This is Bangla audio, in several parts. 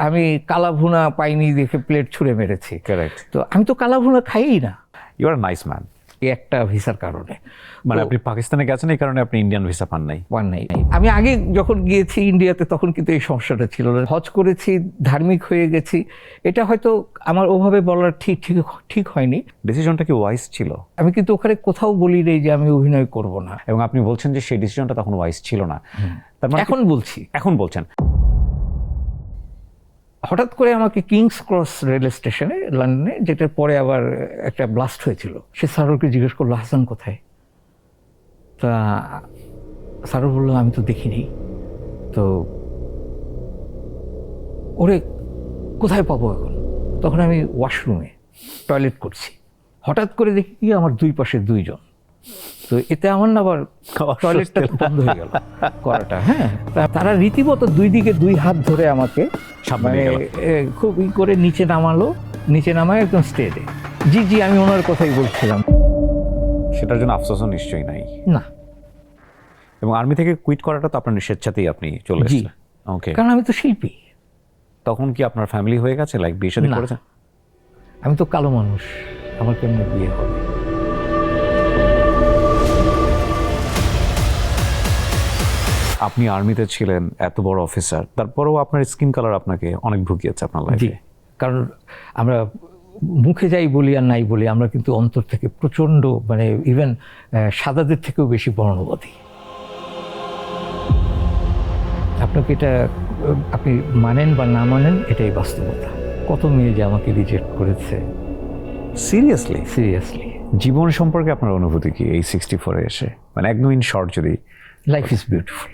আমি কালা ভুনা পাইনি দেখে প্লেট ছুঁড়ে মেরেছি। কারেক্ট। তো আমি তো কালা ভুনা খাইই না ইউ আর নাইস ম্যান। এই একটা ভিসার কারণে। মানে তো আপনি পাকিস্তানে গেছেন এই কারণে আপনি ইন্ডিয়ান ভিসা পান নাই? পান নাই। আমি আগে যখন গিয়েছি ইন্ডিয়াতে তখন কিন্তু এই সমস্যাটা ছিল না। হজ করেছি, ধার্মিক হয়ে গেছি, এটা হয়তো আমার ওভাবে বলার ঠিক হয়নি। ডিসিশনটা কি ওয়াইজ ছিল? আমি কিন্তু ওখানে কোথাও বলি নেই যে আমি অভিনয় করব না। এবং আপনি বলছেন যে সেই ডিসিশনটা তখন ওয়াইজ ছিল না, তার মানে এখন বলছেন হঠাৎ করে আমাকে কিংস ক্রস রেল স্টেশনে লন্ডনে, যেটার পরে আবার একটা ব্লাস্ট হয়েছিল, সে স্যারকে জিজ্ঞেস করলো হাসান কোথায়। তা স্যার বললো আমি তো দেখিনি। তো ওরে কোথায় পাবো এখন? তখন আমি ওয়াশরুমে টয়লেট করছি, হঠাৎ করে দেখি কি আমার দুই পাশে দুইজন। তো এতে আমার না আবার টয়লেটটা বন্ধ হয়ে গেল করাটা। হ্যাঁ, তারা রীতিমতো দুই দিকে দুই হাত ধরে আমাকে মানে খুব করে নিচে নামায় একদম স্টেজে। জি আমি ওনার কথাই বলছিলাম। সেটার জন্য আফসোসও নিশ্চয়ই নাই না। এবং আর্মি থেকে কুইট করাটা তো আপনার স্বেচ্ছাতেই আপনি চলে এসেছেন। ওকে, কারণ আমি তো শিল্পী। তখন কি আপনার ফ্যামিলি হয়ে গেছে, লাইক বিয়ে শাদী করেছেন? আমি তো কালো মানুষ, আমার কেমনে বিয়ে হবে? আপনি আর্মিতে ছিলেন, এত বড় অফিসার, তারপরেও আপনার স্কিন কালার আপনাকে অনেক ভুগিয়েছে আপনার লাইফে। কারণ আমরা মুখে যাই বলি আর নাই বলি, আমরা কিন্তু অন্তর থেকে প্রচণ্ড মানে ইভেন সাদাদের থেকেও বেশি বর্ণবাদী। আপনাকে এটা আপনি মানেন বা না মানেন, এটাই বাস্তবতা। কত মেয়ে যে আমাকে রিজেক্ট করেছে। সিরিয়াসলি। জীবন সম্পর্কে আপনার অনুভূতি কি এই 64-এ এসে, মানে একদম ইন শর্ট যদি? Life is beautiful.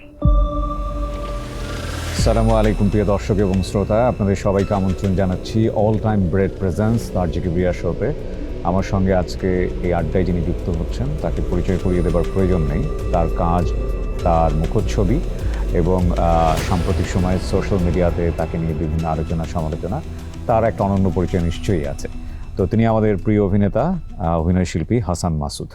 আসসালামু আলাইকুম প্রিয় দর্শক এবং শ্রোতা, আপনাদের সবাইকে আমন্ত্রণ জানাচ্ছি অল টাইম ব্রেড প্রেজেন্স তারজিকে বিয়া শোতে। আমার সঙ্গে আজকে এই আড্ডায় যিনি যুক্ত হচ্ছেন তাকে পরিচয় করিয়ে দেবার প্রয়োজন নেই। তার কাজ, তার মুখচ্ছবি এবং সাম্প্রতিক সময়ে সোশ্যাল মিডিয়াতে তাকে নিয়ে বিভিন্ন আলোচনা সমালোচনা, তার একটা অনন্য পরিচয় নিশ্চয়ই আছে। তো তিনি আমাদের প্রিয় অভিনেতা, অভিনয় শিল্পী হাসান মাসুদ।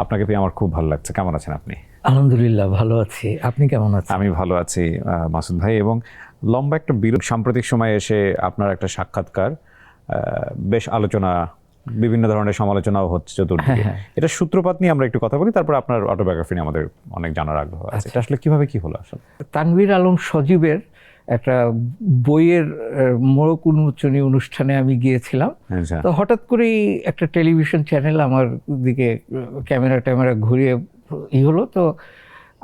আপনাকে পেয়ে আমার খুব ভালো লাগছে। কেমন আছেন আপনি? আলহামদুলিল্লাহ ভালো আছি, আপনি কেমন আছেন? আমি ভালো আছি মাসুদ ভাই। এবং লম্বা একটা বিরতি, সাম্প্রতিক সময়ে এসে আপনার একটা সাক্ষাৎকার, বেশ আলোচনা, বিভিন্ন ধরনের সমালোচনাও হচ্ছে চতুর্দিকে। এটা সূত্রপাত নিয়ে আমরা একটু কথা বলি, তারপর আপনার অটোবায়োগ্রাফি নিয়ে আমাদের অনেক জানার আগ্রহ আছে। এটা আসলে কিভাবে কি হলো আসলে? তানভীর আলম সজীবের একটা বইয়ের মোড়ক উন্মোচনী অনুষ্ঠানে আমি গিয়েছিলাম। তো হঠাৎ করেই একটা টেলিভিশন চ্যানেল আমার দিকে ক্যামেরা ঘুরিয়ে হলো। তো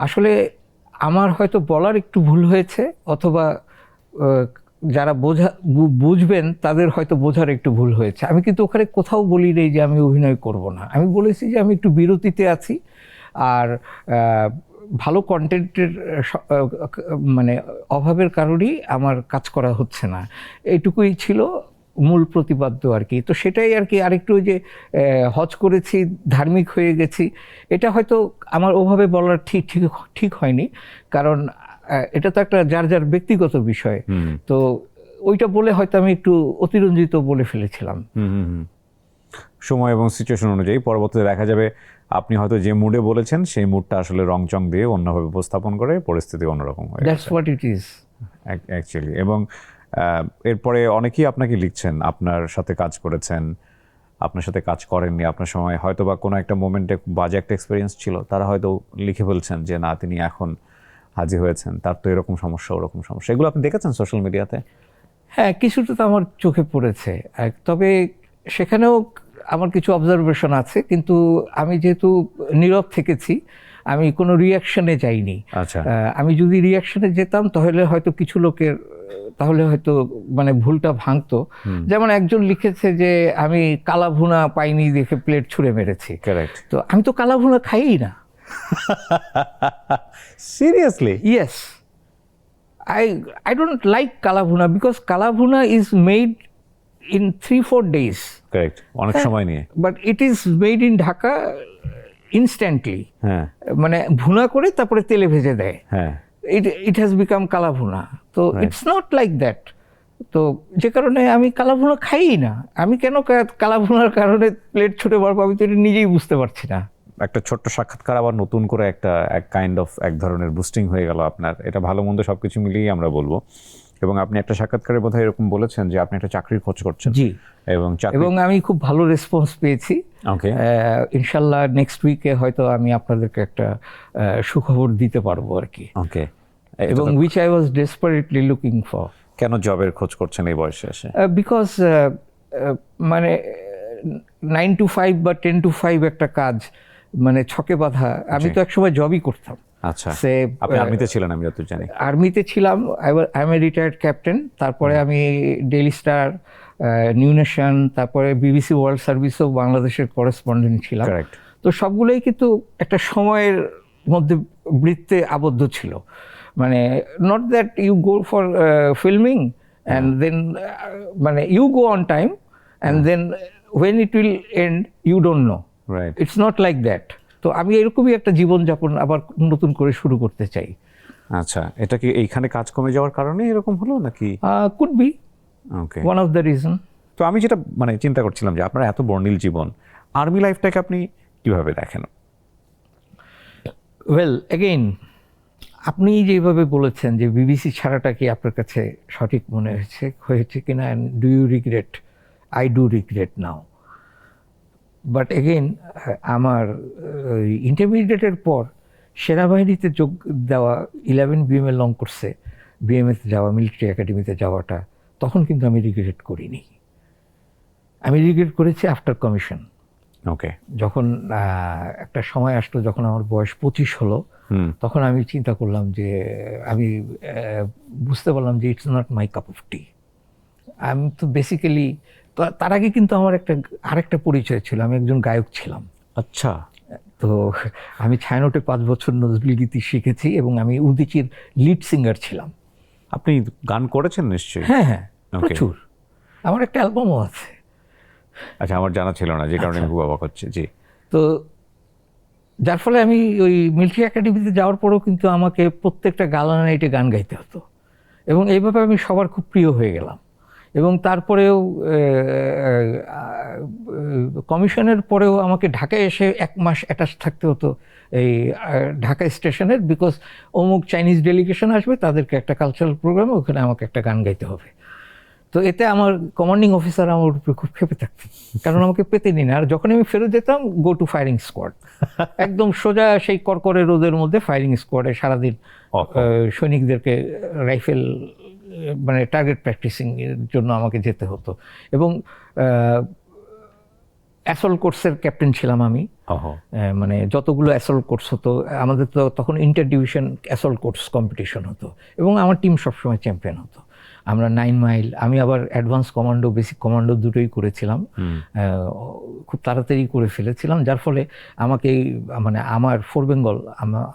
আসলে আমার হয়তো বলার একটু ভুল হয়েছে, অথবা যারা বুঝবেন তাদের হয়তো বোঝার একটু ভুল হয়েছে। আমি কিন্তু ওখানে কোথাও বলি নেই যে আমি অভিনয় করব না। আমি বলেছি যে আমি একটু বিরতিতে আছি, আর ভালো কন্টেন্টের মানে অভাবের কারণেই আমার কাজ করা হচ্ছে না, এইটুকুই ছিল মূল প্রতিপাদ্য আর কি। তো সেটাই আর কি। আরেকটু ওই যে হজ করেছি, ধার্মিক হয়ে গেছি, এটা হয়তো আমার ওভাবে বলার ঠিক হয়নি, কারণ এটা তো একটা যার ব্যক্তিগত বিষয়। তো ওইটা বলে হয়তো আমি একটু অতিরঞ্জিত বলে ফেলেছিলাম। সময় এবং সিচুয়েশন অনুযায়ী পরবর্তীতে দেখা যাবে আপনি হয়তো যে মুডে বলেছেন সেই মুডটা আসলে রংচং দিয়ে অন্যভাবে উপস্থাপন করে পরিস্থিতি অন্যরকম হয়ে that's what it is actually. এবং এরপরে অনেকেই আপনাকে লিখছেন, আপনার সাথে কাজ করেছেন, আপনার সাথে কাজ করেননি, আপনার সময় হয়তো বা কোনো একটা মোমেন্টে বাজে একটা এক্সপিরিয়েন্স ছিল, তারা হয়তো লিখে বলছেন যে না, তিনি এখন হাজির হয়েছেন, তার তো এরকম সমস্যা ওরকম সমস্যা। এগুলো আপনি দেখেছেন সোশ্যাল মিডিয়াতে? হ্যাঁ, কিছুটা তো আমার চোখে পড়েছে। তবে সেখানেও আমার কিছু অবজারভেশন আছে, কিন্তু আমি যেহেতু নীরব থেকেছি, আমি কোনো রিয়াকশনে যাইনি। আচ্ছা। আমি যদি রিয়াকশনে যেতাম তাহলে হয়তো কিছু লোকের মানে ভুলটা ভাঙতো। যেমন একজন লিখেছে যে আমি কালা ভুনা পাইনি দেখে প্লেট ছুঁড়ে মেরেছি। কারেক্ট। তো আমি তো কালা ভুনা খাইই না। Seriously? Yes, I don't like kala bhuna because kala bhuna is made in 3-4 days. Correct. অনেক সময় নিয়ে। But it is made in Dhaka instantly. হ্যাঁ। মানে ভুনা করে তারপরে তেলে ভেজে দেয়। হ্যাঁ। It has become kala bhuna. তো it's not like that. তো যে কারণে আমি কালা ভুনা খাইই না। আমি কেন কালা ভুনার কারণে প্লেট ছুটে পারবো, আমি তো এটা নিজেই বুঝতে পারছি না। একটা ছোট্ট সাক্ষাৎকার আবার নতুন করে এক ধরনের বুস্টিং হয়ে গেল আপনার। এটা ভালো মন্দ সবকিছু মিলিয়েই আমরা বলবো। এবং আপনি একটা সাক্ষাৎকারে বোধহয় এরকম বলেছেন যে আপনি একটা চাকরির খোঁজ করছেন। জি, এবং আমি খুব ভালো রেসপন্স পেয়েছি। ওকে, ইনশাল্লাহ নেক্সট উইকে হয়তো আমি আপনাদেরকে একটা সুখবর দিতে পারবো আর কি। ওকে, এবং which I was desperately looking for. কেন জবের খোঁজ করছেন এই বয়সে এসে? বিকজ মানে 9 to 5 বা 10 to 5 একটা কাজ, মানে ছকে বাঁধা। আমি তো একসময় জবই করতাম। আচ্ছা, সে আপনি আর্মিতে ছিলেন আমি যতদূর জানি। আর্মিতে ছিলাম, I M a retired captain. তারপরে আমি ডেইলি স্টার, নিউ নেশন, তারপরে বিবিসি ওয়ার্ল্ড সার্ভিসও বাংলাদেশের করেসপন্ডেন্ট ছিলাম। কারেক্ট। তো সবগুলোই কিন্তু একটা সময়ের মধ্যে বৃত্তে আবদ্ধ ছিল। মানে not that you go for filming and then মানে you go on time and then when it will end you don't know. Right. It's not like that. তো আমি এরকমই একটা জীবনযাপন আবার নতুন করে শুরু করতে চাই। আচ্ছা, এটা কি এইখানে কাজ কমে যাওয়ার কারণে এরকম হলো নাকি? Could be okay, one of the reason. তো আমি যেটা মানে চিন্তা করছিলাম যে আপনার এত বর্ণিল জীবন, আর্মি লাইফটাকে আপনি কিভাবে দেখেন? ওয়েল এগেইন, আপনি যেভাবে বলেছেন যে বিবিসি ছাড়াটা কি আপনার কাছে সঠিক মনে হয়েছে কিনা, and do you regret? I do regret now. But again আমার ইন্টারমিডিয়েটের পর সেনাবাহিনীতে যোগ দেওয়া, 11 বিএমএ লং কোর্সে বিএমএতে যাওয়া, মিলিটারি একাডেমিতে যাওয়াটা, তখন কিন্তু আমি রিগ্রেট করিনি। আমি রিগ্রেট করেছি আফটার কমিশন। ওকে, যখন একটা সময় আসলো, যখন আমার বয়স 25 হলো, তখন আমি চিন্তা করলাম যে আমি বুঝতে পারলাম যে it's not my cup of tea. আমি তো বেসিক্যালি, তার আগে কিন্তু আমার আরেকটা পরিচয় ছিল, আমি একজন গায়ক ছিলাম। আচ্ছা। তো আমি ছায়ানটে 5 বছর নজরুল গীতি শিখেছি এবং আমি উদিচির লিড সিঙ্গার ছিলাম। আপনি গান করেছেন নিশ্চয়ই? হ্যাঁ হ্যাঁ, প্রচুর। আমার একটা অ্যালবামও আছে। আচ্ছা, আমার জানা ছিল না, যে কারণে আমি খুব অবাক হচ্ছে। জি। তো যার ফলে আমি ওই মিলিটারি একাডেমিতে যাওয়ার পরেও কিন্তু আমাকে প্রত্যেকটা গালা নাইটে গান গাইতে হতো, এবং এই ব্যাপারে আমি সবার খুব প্রিয় হয়ে গেলাম। এবং তারপরেও কমিশনের পরেও আমাকে ঢাকায় এসে 1 মাস অ্যাটাচ থাকতে হতো এই ঢাকা স্টেশনের, বিকজ অমুক চাইনিজ ডেলিগেশন আসবে, তাদেরকে একটা কালচারাল প্রোগ্রামে ওখানে আমাকে একটা গান গাইতে হবে। তো এতে আমার কমান্ডিং অফিসার আমার উপরে খুব ক্ষেপে থাকতেন, কারণ আমাকে পেতে নিন। আর যখন আমি ফেরত যেতাম, গো টু ফায়ারিং স্কোয়াড, একদম সোজা সেই করকরে রোদের মধ্যে ফায়ারিং স্কোয়াডে সারাদিন সৈনিকদেরকে রাইফেল মানে টার্গেট প্র্যাকটিসিং এর জন্য আমাকে যেতে হতো। এবং অ্যাসল্ট কোর্সের ক্যাপ্টেন ছিলাম আমি। মানে যতগুলো অ্যাসল্ট কোর্স হতো আমাদের, তো তখন inter division assault course competition হতো, এবং আমার টিম সবসময় চ্যাম্পিয়ন হতো। আমরা 9 মাইল, আমি আবার অ্যাডভান্স কমান্ডো, বেসিক কমান্ডো দুটোই করেছিলাম, খুব তাড়াতাড়ি করে ফেলেছিলাম। যার ফলে আমাকে মানে আমার ফোর বেঙ্গল,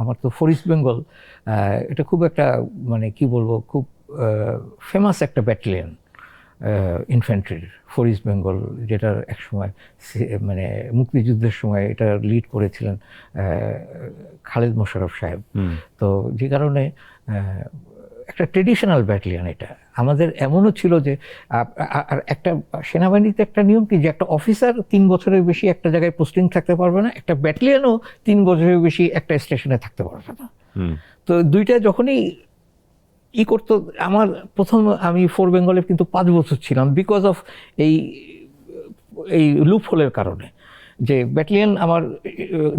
আমার তো ফোর ইস্ট বেঙ্গল, এটা খুব একটা মানে কি বলবো, খুব ফেমাস একটা ব্যাটালিয়ন ইনফ্যান্ট্রির, ফোর ইস্ট বেঙ্গল, যেটার একসময় মানে মুক্তিযুদ্ধের সময় এটা লিড করেছিলেন খালেদ মোশাররফ সাহেব। তো যে কারণে একটা ট্রেডিশনাল ব্যাটালিয়ন এটা আমাদের। এমনও ছিল যে আর একটা সেনাবাহিনীতে একটা নিয়ম কি, যে একটা অফিসার 3 বছরের বেশি একটা জায়গায় পোস্টিং থাকতে পারবে না, একটা ব্যাটালিয়নও 3 বছরের বেশি একটা স্টেশনে থাকতে পারবে না। তো দুইটা যখনই করতো, আমার প্রথম আমি ফোর বেঙ্গলে কিন্তু 5 বছর ছিলাম, বিকজ অফ এই লুপ হোলের কারণে। যে ব্যাটালিয়ন আমার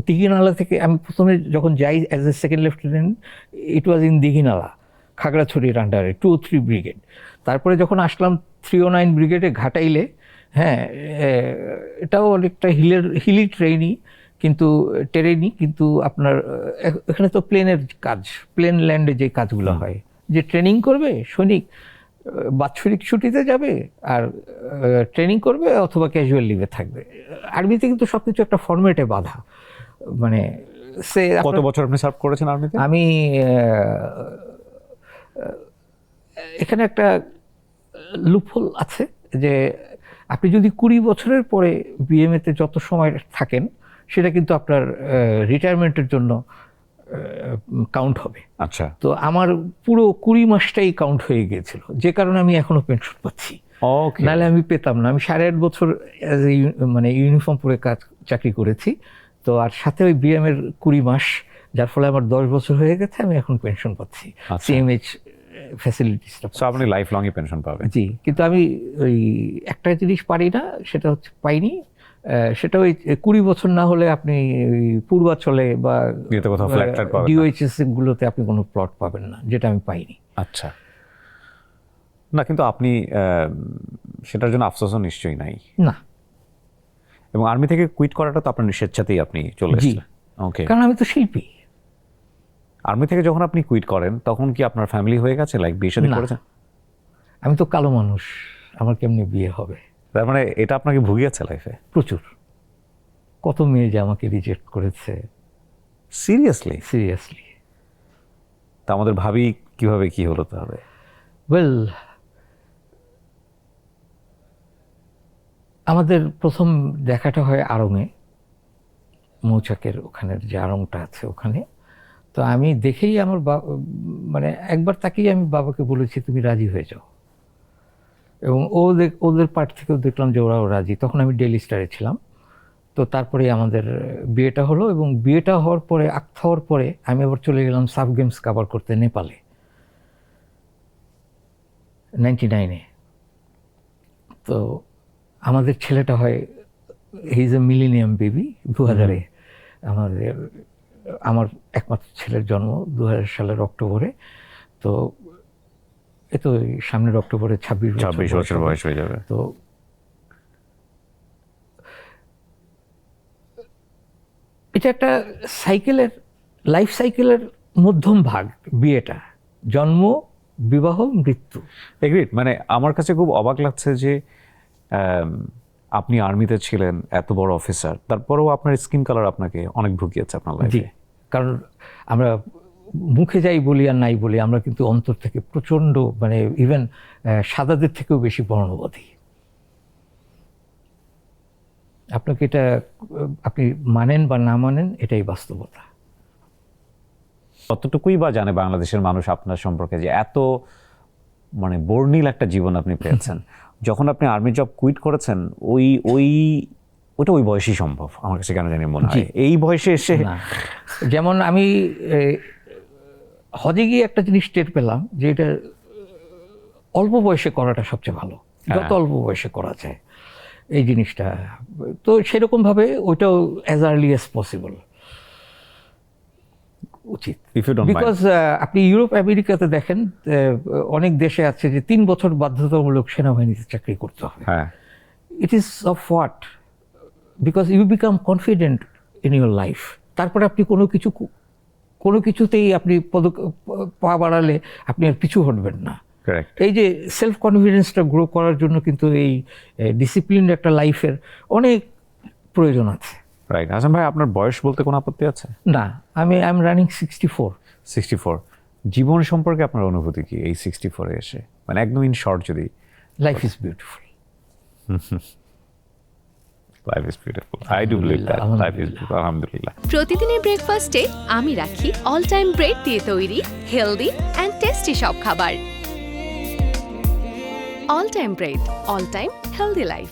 দিঘিনালা থেকে, আমি প্রথমে যখন যাই as a second lieutenant, it was in Dighinala, খাগড়াছড়ির আন্ডারে 203 ব্রিগেড। তারপরে যখন আসলাম 309 ব্রিগেডে ঘাটাইলে, হ্যাঁ এটাও অনেকটা হিলি ট্রেনই, কিন্তু টেরেনি, কিন্তু আপনার এখানে তো প্লেনের কাজ, প্লেন ল্যান্ডে যে কাজগুলো হয়, যে ট্রেনিং করবে সৈনিক, বাৎসরিক ছুটিতে যাবে আর ট্রেনিং করবে, অথবা ক্যাজুয়াল লিভে থাকবে। আর্মিতে কিন্তু সব কিছু একটা ফরম্যাটে বাঁধা। মানে সে কত বছর আপনি সার্ভ করেছেন আর্মিতে? আমি এখানে একটা লুপহোল আছে, যে আপনি যদি 20 বছরের পরে বিএমএতে যত সময় থাকেন, সেটা কিন্তু আপনার রিটায়ারমেন্টের জন্য কাউন্ট হবে। আচ্ছা। তো আমার পুরো 20 মাসটাই কাউন্ট হয়ে গিয়েছিল, যে কারণে আমি এখনো পেনশন পাচ্ছি। নাহলে আমি পেতাম না। আমি 8.5 বছর মানে ইউনিফর্ম পরে চাকরি করেছি, তো আর সাথে ওই বিএম এর 20 মাস, যার ফলে আমার 10 বছর হয়ে গেছে, আমি এখন পেনশন পাচ্ছি। সিএমএইচ ফ্যাসিলিটিসটা। সো আপনি লাইফ লংই পেনশন পাবেন? জি, কিন্তু আমি ওই একটা জিনিস পারি না, সেটা হচ্ছে পাইনি, সেটা ওই 20 বছর না হলে আপনি ওই পূর্বাচলে বা ডিওএইচএস গুলোতে আপনি কোনো প্লট পাবেন না, যেটা আমি পাইনি। আচ্ছা, না কিন্তু আপনি সেটার জন্য আফসোসও নিশ্চয়ই নাই? না। এবং আর্মি থেকে কুইট করাটা তো আপনার স্বেচ্ছাতেই আপনি চলে এসেছেন? ওকে, কারণ আমি তো শিল্পী। আর্মি থেকে যখন আপনি কুইট করেন তখন কি আপনার ফ্যামিলি হয়ে গেছে, লাইক বিয়ে শাদী করেছেন? আমি তো কালো মানুষ, আমার কেমনি বিয়ে হবে? তার মানে এটা আপনাকে ভুগিয়েছে লাইফে? প্রচুর। কত মেয়ে যে আমাকে রিজেক্ট করেছে। সিরিয়াসলি? সিরিয়াসলি। তা আমাদের ভাবি কিভাবে কি হলো তাহলে? ওয়েল, আমাদের প্রথম দেখাটা হয় আড়ংয়ে, মৌচাকের ওখানের যে আড়ংটা আছে ওখানে। তো আমি দেখেই আমার মানে একবার তাকেই আমি বাবাকে বলেছি তুমি রাজি হয়ে যাও, এবং ওদের পার্ট থেকেও দেখলাম যে ওরাও রাজি। তখন আমি ডেইলি স্টারে ছিলাম। তো তারপরে আমাদের বিয়েটা হলো, এবং বিয়েটা হওয়ার পরে আক্ত হওয়ার পরে আমি আবার চলে গেলাম সাব গেমস কভার করতে নেপালে 99-এ। তো আমাদের ছেলেটা হয়, he is a millennium baby, 2000-এ আমার একমাত্র ছেলের জন্ম 2000 সালের অক্টোবরে। তো এ তো সামনের অক্টোবরে 26 বছর বয়স হয়ে যাবে। তো এটা একটা সাইকেলের, লাইফ সাইকেলের মধ্যম ভাগ বিয়েটা, জন্ম, বিবাহ, মৃত্যু। এগ্রিড। মানে আমার কাছে খুব অবাক লাগছে যে আপনি আর্মিতে ছিলেন, এত বড় অফিসার, তারপরেও আপনার স্কিন কালার আপনাকে অনেক ভুগিয়েছে আপনার লাইফে। কারণ আমরা মুখে যাই বলি আর নাই বলি, আমরা কিন্তু অন্তর থেকে প্রচণ্ড, মানে ইভেন সাদাদের থেকেও বেশি বর্ণবাদী। আপনাকে এটা আপনি মানেন বা না মানেন, এটাই বাস্তবতা। কতটুকুই বা জানে বাংলাদেশের মানুষ আপনার সম্পর্কে যে এত মানে বর্ণিল একটা জীবন আপনি পেয়েছেন? যখন আপনি আর্মি জব কুইট করেছেন, ওটা ওই বয়সেই সম্ভব আমার কাছে কেন জানি মনে হয়। এই বয়সে এসে যেমন আমি হজে গিয়ে একটা জিনিস টের পেলাম যে এটা অল্প বয়সে করাটা সবচেয়ে ভালো, যত অল্প বয়সে করা যায় এই জিনিসটা। তো সেরকমভাবে ওইটাও অ্যাজ আর্লি অ্যাজ পসিবল উচিত। বিকজ আপনি ইউরোপ আমেরিকাতে দেখেন, অনেক দেশে আছে যে 3 বছর বাধ্যতামূলক সেনাবাহিনীতে চাকরি করতে হবে। It is of what? Because you become confident in your life. তারপরে আপনি কোনো কিছুতেই আপনি পা বাড়ালে আপনি আর পিছু হটবেন না। এই যে সেলফ কনফিডেন্সটা গ্রো করার জন্য কিন্তু এই ডিসিপ্লিন একটা লাইফের অনেক প্রয়োজন আছে। রাইট। হাসান ভাই, আপনার বয়স বলতে কোনো আপত্তি আছে? না, আই এম রানিং 64। জীবন সম্পর্কে আপনার অনুভূতি কি এই 64-এ এসে? মানে একদম ইন শর্ট যদি। Life is beautiful. Life is beautiful. I do believe that. Life is beautiful, আলহামদুলিল্লাহ। প্রতিদিনের ব্রেকফাস্টে আমি রাখি অল টাইম ব্রেড দিয়ে তৈরি হেলদি অ্যান্ড টেস্টি সব খাবার। All time bread, all time healthy life.